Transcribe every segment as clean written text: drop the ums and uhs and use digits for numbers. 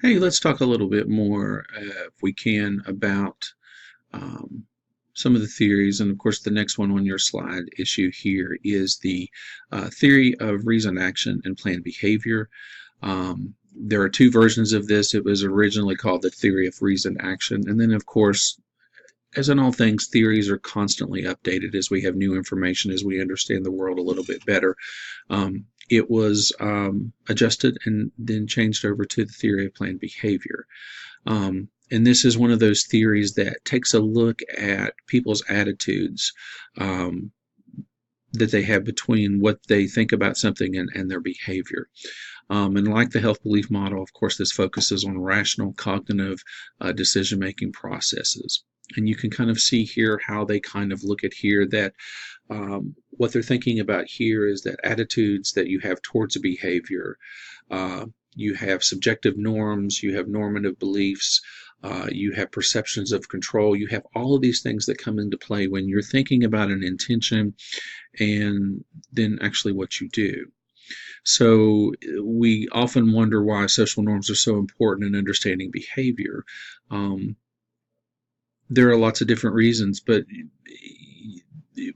Hey, let's talk a little bit more, if we can, about um, some of the theories. And of course, the next one on your slide issue here is the theory of reason, action, and planned behavior. There are two versions of this. It was originally called the theory of reason, action. And then, of course, as in all things, theories are constantly updated as we have new information, as we understand the world a little bit better. It was adjusted and then changed over to the theory of planned behavior. And this is one of those theories that takes a look at people's attitudes that they have between what they think about something and their behavior. And like the health belief model, of course, this focuses on rational cognitive decision-making processes. And you can kind of see here how they kind of look at here that what they're thinking about here is that attitudes that you have towards a behavior, you have subjective norms, you have normative beliefs, you have perceptions of control, you have all of these things that come into play when you're thinking about an intention and then actually what you do. So we often wonder why social norms are so important in understanding behavior. Um, there are lots of different reasons, but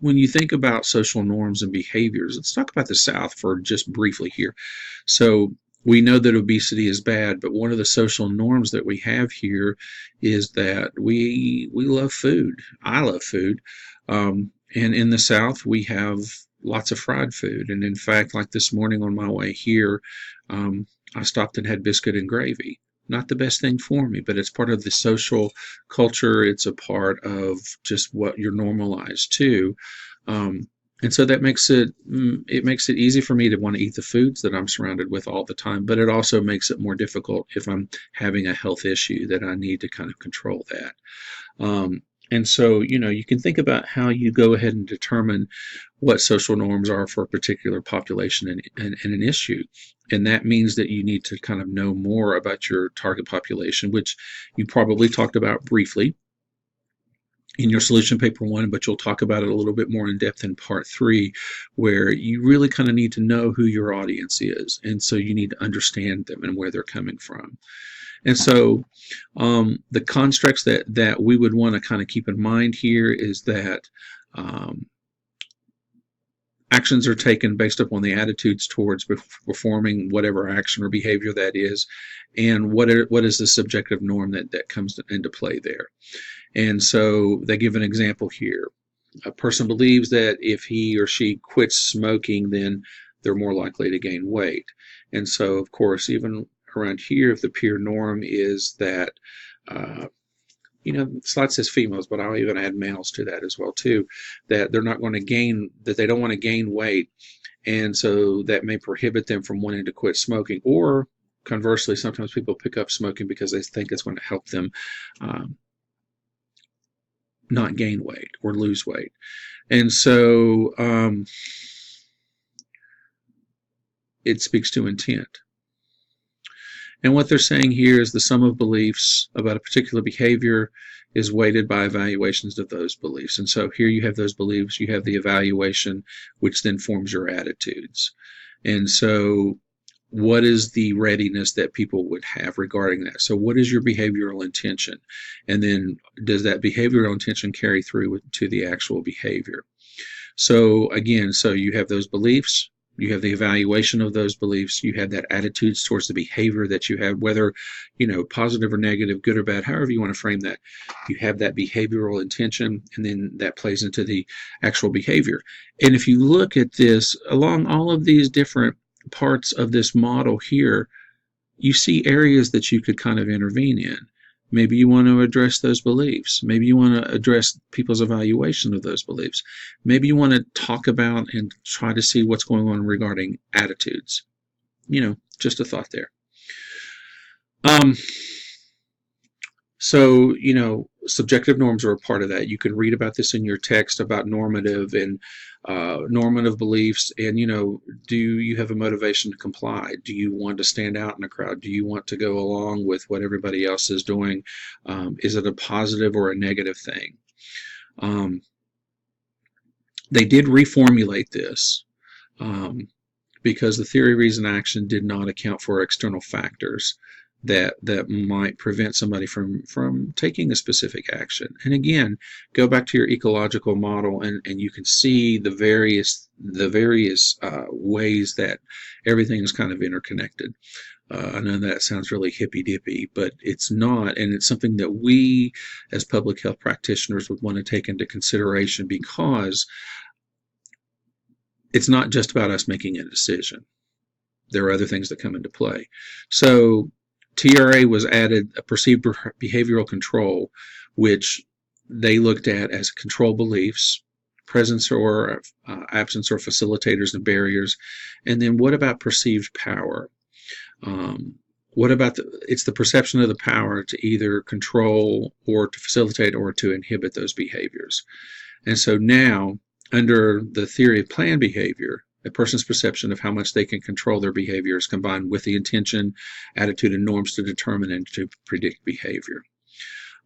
when you think about social norms and behaviors, let's talk about the South for just briefly here. So we know that obesity is bad, but one of the social norms that we have here is that we love food. I love food, and in the South we have lots of fried food. And in fact, like this morning on my way here, I stopped and had biscuit and gravy. Not the best thing for me, but it's part of the social culture. It's a part of just what you're normalized to. Um, and so that makes it makes it easy for me to want to eat the foods that I'm surrounded with all the time, but it also makes it more difficult if I'm having a health issue that I need to kind of control that. And so, you can think about how you go ahead and determine what social norms are for a particular population and an issue. And that means that you need to kind of know more about your target population, which you probably talked about briefly in your solution paper one, but you'll talk about it a little bit more in depth in part three, where you really kind of need to know who your audience is. And so you need to understand them and where they're coming from. And so the constructs that we would want to kind of keep in mind here is that actions are taken based upon the attitudes towards performing whatever action or behavior that is, and what is the subjective norm that comes into play there. And so they give an example here. A person believes that if he or she quits smoking, then they're more likely to gain weight. And so, of course, even around here, if the peer norm is that, the slide says females, but I'll even add males to that as well too, that they're not going to gain, that they don't want to gain weight. And so that may prohibit them from wanting to quit smoking. Or conversely, sometimes people pick up smoking because they think it's going to help them not gain weight or lose weight. And so it speaks to intent. And what they're saying here is the sum of beliefs about a particular behavior is weighted by evaluations of those beliefs. And so here you have those beliefs, you have the evaluation, which then forms your attitudes. And so what is the readiness that people would have regarding that? So what is your behavioral intention? And then does that behavioral intention carry through to the actual behavior? So again, so you have those beliefs, you have the evaluation of those beliefs, you have that attitudes towards the behavior that you have, whether, positive or negative, good or bad, however you want to frame that. You have that behavioral intention, and then that plays into the actual behavior. And if you look at this, along all of these different parts of this model here, you see areas that you could kind of intervene in. Maybe you want to address those beliefs. Maybe you want to address people's evaluation of those beliefs. Maybe you want to talk about and try to see what's going on regarding attitudes. Just a thought there. So, subjective norms are a part of that. You can read about this in your text about normative and normative beliefs. And, do you have a motivation to comply? Do you want to stand out in a crowd? Do you want to go along with what everybody else is doing? Is it a positive or a negative thing? They did reformulate this because the theory, reason, action did not account for external factors. that might prevent somebody from taking a specific action. And again, go back to your ecological model, and you can see the various ways that everything is kind of interconnected. I know that sounds really hippy-dippy, but it's not, and it's something that we as public health practitioners would want to take into consideration, because it's not just about us making a decision. There are other things that come into play. So TRA was added, a perceived behavioral control, which they looked at as control beliefs, presence or absence or facilitators and barriers. And then what about perceived power? What about it's the perception of the power to either control or to facilitate or to inhibit those behaviors. And so now, under the theory of planned behavior, a person's perception of how much they can control their behavior is combined with the intention, attitude, and norms to determine and to predict behavior.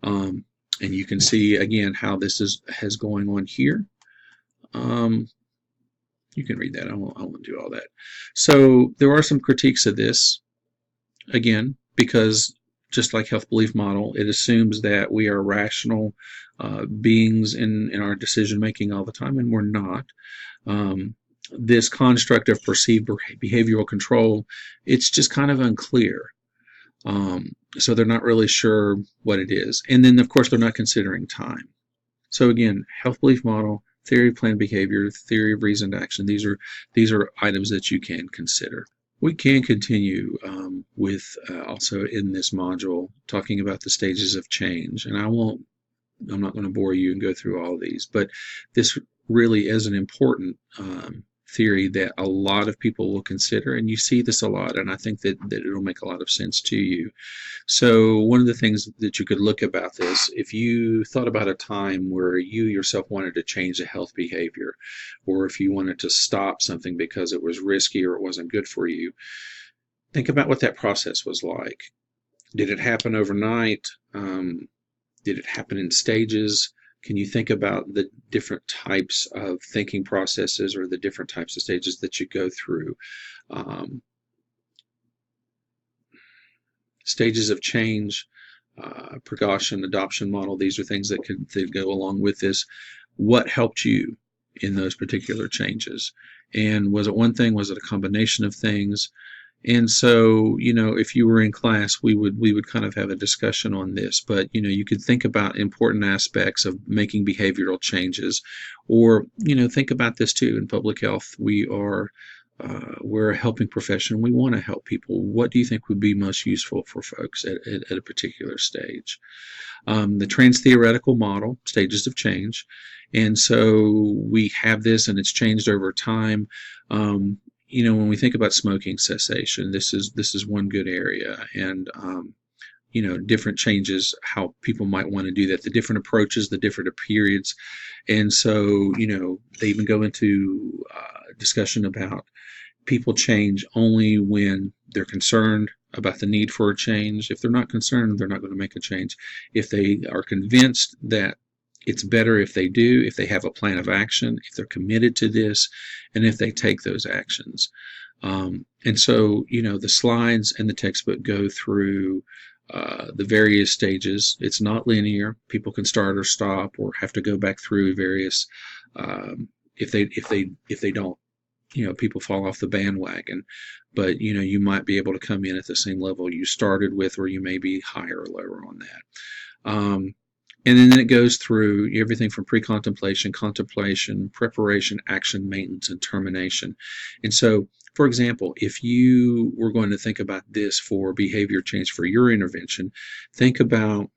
And you can see again how this has going on here. You can read that. I won't do all that. So there are some critiques of this, again, because just like health belief model, it assumes that we are rational beings in our decision making all the time, and we're not. This construct of perceived behavioral control, it's just kind of unclear. So they're not really sure what it is. And then, of course, they're not considering time. So again, health belief model, theory of planned behavior, theory of reasoned action, these are items that you can consider. We can continue with also in this module talking about the stages of change, and I'm not going to bore you and go through all of these, but this really is an important theory that a lot of people will consider, and you see this a lot, and I think that it'll make a lot of sense to you. So one of the things that you could look about this, if you thought about a time where you yourself wanted to change a health behavior, or if you wanted to stop something because it was risky or it wasn't good for you, think about what that process was like. Did it happen overnight? Did it happen in stages? Can you think about the different types of thinking processes or the different types of stages that you go through? Stages of change, precaution, adoption model, these are things that could go along with this. What helped you in those particular changes? And was it one thing? Was it a combination of things? And so, if you were in class, we would kind of have a discussion on this, but, you could think about important aspects of making behavioral changes, or, think about this too. In public health, we're a helping profession. We want to help people. What do you think would be most useful for folks at a particular stage? The trans-theoretical model, stages of change. And so we have this, and it's changed over time. When we think about smoking cessation, this is one good area, and different changes, how people might want to do that, the different approaches, the different periods. And so they even go into discussion about people change only when they're concerned about the need for a change. If they're not concerned, they're not going to make a change. If they are convinced that it's better if they do, if they have a plan of action, if they're committed to this, and if they take those actions. And so, the slides and the textbook go through the various stages. It's not linear. People can start or stop or have to go back through various, if they don't, people fall off the bandwagon. But, you might be able to come in at the same level you started with, or you may be higher or lower on that. And then it goes through everything from pre-contemplation, contemplation, preparation, action, maintenance, and termination. And so, for example, if you were going to think about this for behavior change for your intervention, think about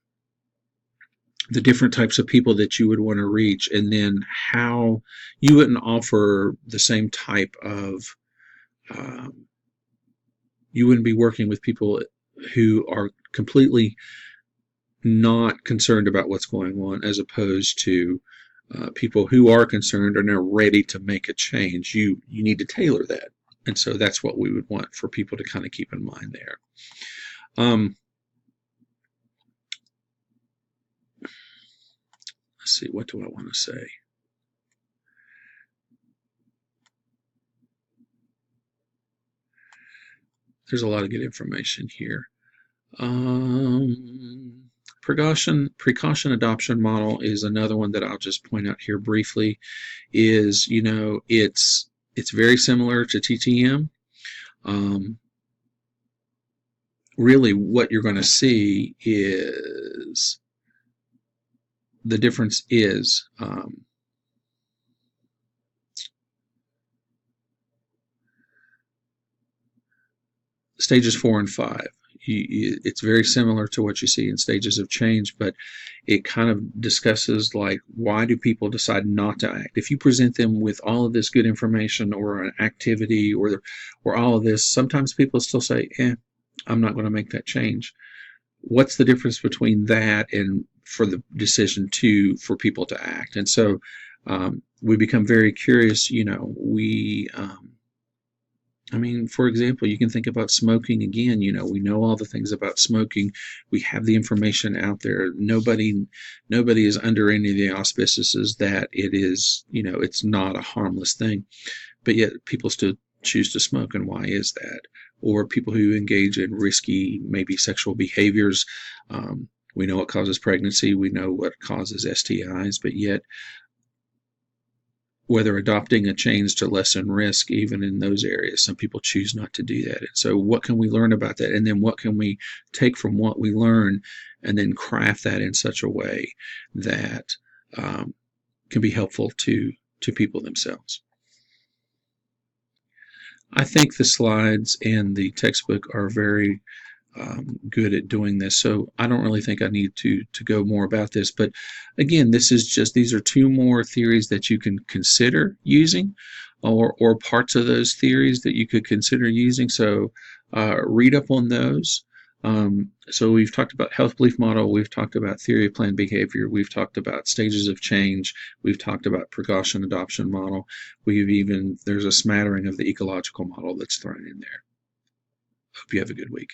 the different types of people that you would want to reach, and then how you wouldn't offer the same type of, you wouldn't be working with people who are completely not concerned about what's going on, as opposed to people who are concerned and are ready to make a change. You need to tailor that, and so that's what we would want for people to kind of keep in mind there. Let's see, what do I want to say? There's a lot of good information here. Precaution adoption model is another one that I'll just point out here briefly. Is, it's very similar to TTM. Really, what you're going to see is the difference is stages 4 and 5. It's very similar to what you see in stages of change, but it kind of discusses, like, why do people decide not to act? If you present them with all of this good information or an activity or all of this, sometimes people still say, I'm not going to make that change. What's the difference between that and for the decision for people to act? And so we become very curious. For example, you can think about smoking again. We know all the things about smoking. We have the information out there. Nobody is under any of the auspices that it is, it's not a harmless thing. But yet people still choose to smoke. And why is that? Or people who engage in risky, maybe sexual behaviors. We know what causes pregnancy. We know what causes STIs, but yet whether adopting a change to lessen risk, even in those areas, some people choose not to do that. And so what can we learn about that? And then what can we take from what we learn and then craft that in such a way that can be helpful to people themselves? I think the slides and the textbook are very good at doing this, so I don't really think I need to go more about this. But again, these are two more theories that you can consider using, or parts of those theories that you could consider using. So read up on those. So we've talked about health belief model, we've talked about theory of planned behavior, we've talked about stages of change, we've talked about precaution adoption model, there's a smattering of the ecological model that's thrown in there. Hope you have a good week.